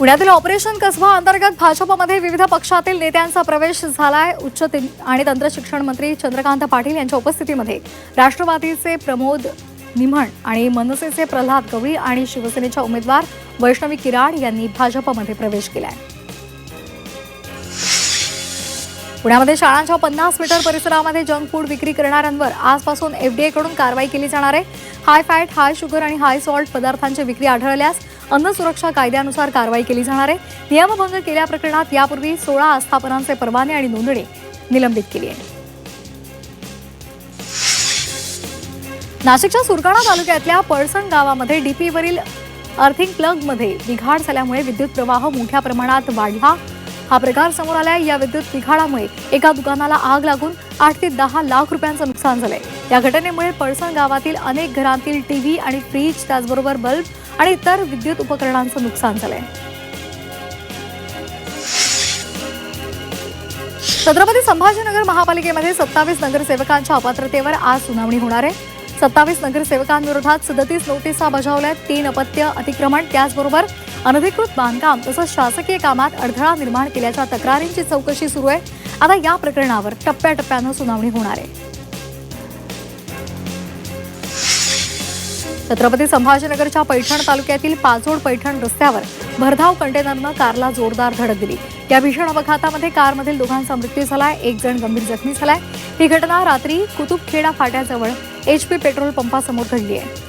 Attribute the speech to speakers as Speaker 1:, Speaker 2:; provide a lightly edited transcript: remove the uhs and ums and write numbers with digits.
Speaker 1: पुण्यातील ऑपरेशन कसबा अंतर्गत भाजपमध्ये विविध पक्षातील नेत्यांचा प्रवेश झालाय। उच्च आणि तंत्र शिक्षण मंत्री चंद्रकांत पाटील यांच्या उपस्थितीमध्ये राष्ट्रवादीचे प्रमोद निमण आणि मनसेचे प्रल्हाद गवळी आणि शिवसेनेच्या उमेदवार वैष्णवी किराड यांनी भाजपमध्ये प्रवेश केलाय। पुण्यामध्ये शाळांच्या 50 मीटर परिसरामध्ये जंक फूड विक्री करणाऱ्यांवर आजपासून एफडीए कडून कारवाई केली जाणार आहे। हाय फॅट, हाय शुगर आणि हाय सॉल्ट पदार्थांची विक्री आढळल्यास अन्न सुरक्षा कायद्यानुसार कारवाई केली जाणार आहे। नियमभंग केल्याप्रकरणात यापूर्वी 16 आस्थापनांचे परवाने आणि नोंदणी निलंबित केली आहे। नाशिकच्या सुरगाणा तालुक्यातल्या पळसण गावामध्ये डीपीवरील अर्थिंग प्लगमध्ये बिघाड झाल्यामुळे विद्युत प्रवाह मोठ्या प्रमाणात वाढला। हा प्रकार समोर आलाय। या विद्युत बिघाडामुळे एका दुकानाला आग लागून 8 ते 10 लाख रुपयांचं नुकसान झालंय। या घटनेमुळे पळसण गावातील अनेक घरांतील टीव्ही आणि फ्रीज, त्याचबरोबर बल्ब आणि इतर विद्युत उपकरणांचं नुकसान झालंय। छत्रपती संभाजीनगर महापालिकेमध्ये 27 नगरसेवकांच्या अपात्रतेवर आज सुनावणी होणार आहे। 27 नगरसेवकांविरोधात 37 नोटिसा बजावल्यात। 3 अपत्य अतिक्रमण, त्याचबरोबर अनधिकृत बांधकाम तसंच शासकीय कामात अडथळा निर्माण केल्याच्या तक्रारींची चौकशी सुरू आहे। आता या प्रकरणावर टप्प्याटप्प्यानं सुनावणी होणार आहे। छत्रपती संभाजीनगरच्या पैठण तालुक्यातील पाचोड पैठण रस्त्यावर भरधाव कंटेनरनं कारला जोरदार धडक दिली। या भीषण अपघातामध्ये कारमधील दोघांचा मृत्यू झालाय, एक जण गंभीर जखमी झालाय। ही घटना रात्री कुतुबखेडा फाट्याजवळ HP पेट्रोल पंपासमोर घडली आहे।